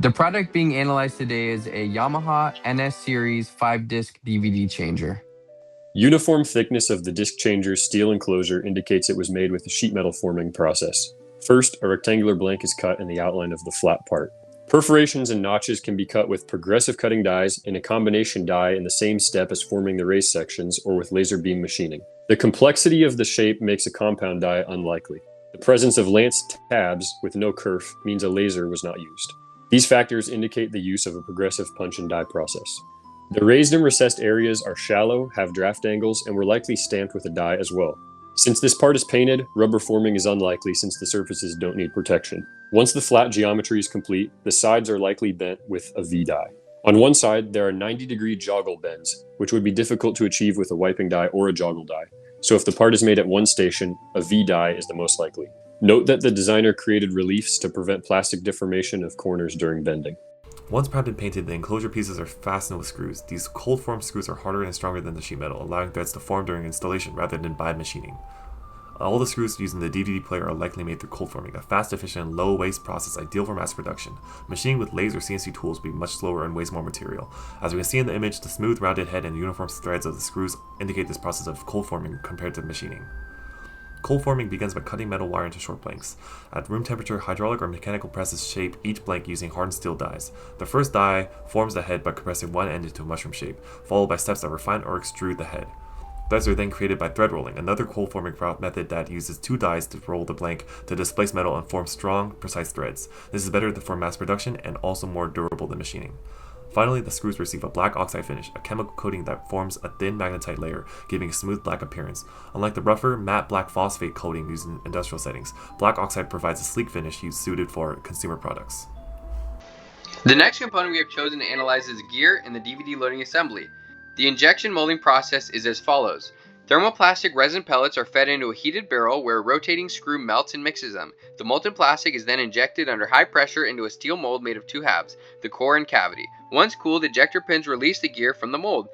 The product being analyzed today is a Yamaha NS Series 5-disc DVD changer. Uniform thickness of the disc changer's steel enclosure indicates it was made with a sheet metal forming process. First, a rectangular blank is cut in the outline of the flat part. Perforations and notches can be cut with progressive cutting dies in a combination die in the same step as forming the race sections or with laser beam machining. The complexity of the shape makes a compound die unlikely. The presence of lance tabs with no kerf means a laser was not used. These factors indicate the use of a progressive punch and die process. The raised and recessed areas are shallow, have draft angles, and were likely stamped with a die as well. Since this part is painted, rubber forming is unlikely since the surfaces don't need protection. Once the flat geometry is complete, the sides are likely bent with a V-die. On one side, there are 90-degree joggle bends, which would be difficult to achieve with a wiping die or a joggle die. So if the part is made at one station, a V-die is the most likely. Note that the designer created reliefs to prevent plastic deformation of corners during bending. Once primed and painted, the enclosure pieces are fastened with screws. These cold form screws are harder and stronger than the sheet metal, allowing threads to form during installation rather than by machining. All the screws used in the DVD player are likely made through cold forming, a fast, efficient, and low waste process ideal for mass production. Machining with laser CNC tools will be much slower and weighs more material. As we can see in the image, the smooth, rounded head and uniform threads of the screws indicate this process of cold forming compared to machining. Cold forming begins by cutting metal wire into short blanks. At room temperature, hydraulic or mechanical presses shape each blank using hardened steel dies. The first die forms the head by compressing one end into a mushroom shape, followed by steps that refine or extrude the head. Threads are then created by thread rolling, another cold forming method that uses two dies to roll the blank to displace metal and form strong, precise threads. This is better for mass production and also more durable than machining. Finally, the screws receive a black oxide finish, a chemical coating that forms a thin magnetite layer, giving a smooth black appearance. Unlike the rougher, matte black phosphate coating used in industrial settings, black oxide provides a sleek finish suited for consumer products. The next component we have chosen to analyze is gear in the DVD loading assembly. The injection molding process is as follows. Thermoplastic resin pellets are fed into a heated barrel where a rotating screw melts and mixes them. The molten plastic is then injected under high pressure into a steel mold made of two halves, the core and cavity. Once cooled, ejector pins release the gear from the mold.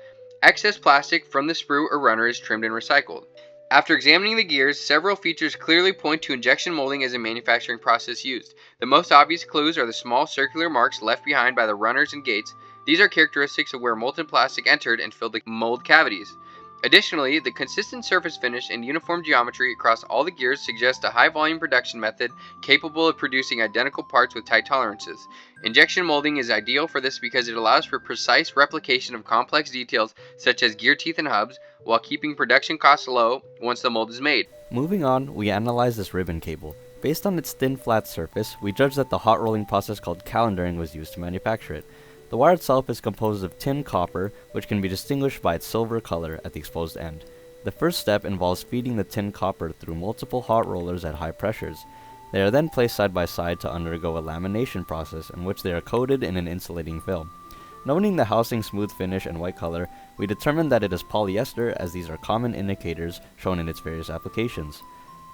Excess plastic from the sprue or runner is trimmed and recycled. After examining the gears, several features clearly point to injection molding as a manufacturing process used. The most obvious clues are the small circular marks left behind by the runners and gates. These are characteristics of where molten plastic entered and filled the mold cavities. Additionally, the consistent surface finish and uniform geometry across all the gears suggest a high-volume production method capable of producing identical parts with tight tolerances. Injection molding is ideal for this because it allows for precise replication of complex details such as gear teeth and hubs, while keeping production costs low once the mold is made. Moving on, we analyze this ribbon cable. Based on its thin flat surface, we judge that the hot rolling process called calendaring was used to manufacture it. The wire itself is composed of tin copper, which can be distinguished by its silver color at the exposed end. The first step involves feeding the tin copper through multiple hot rollers at high pressures. They are then placed side by side to undergo a lamination process in which they are coated in an insulating film. Noting the housing's smooth finish and white color, we determine that it is polyester, as these are common indicators shown in its various applications.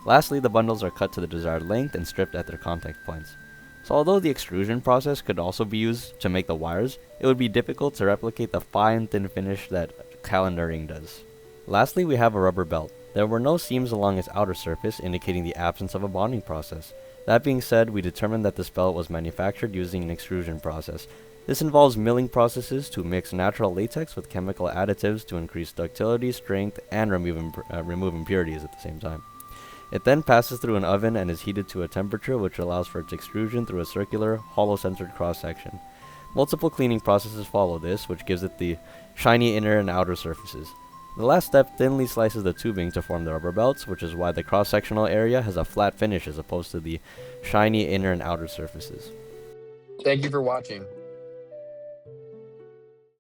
Lastly, the bundles are cut to the desired length and stripped at their contact points. So although the extrusion process could also be used to make the wires, it would be difficult to replicate the fine thin finish that calendaring does. Lastly, we have a rubber belt. There were no seams along its outer surface, indicating the absence of a bonding process. That being said, we determined that this belt was manufactured using an extrusion process. This involves milling processes to mix natural latex with chemical additives to increase ductility, strength, and remove impurities at the same time. It then passes through an oven and is heated to a temperature which allows for its extrusion through a circular, hollow-centered cross-section. Multiple cleaning processes follow this, which gives it the shiny inner and outer surfaces. The last step thinly slices the tubing to form the rubber belts, which is why the cross-sectional area has a flat finish as opposed to the shiny inner and outer surfaces. Thank you for watching.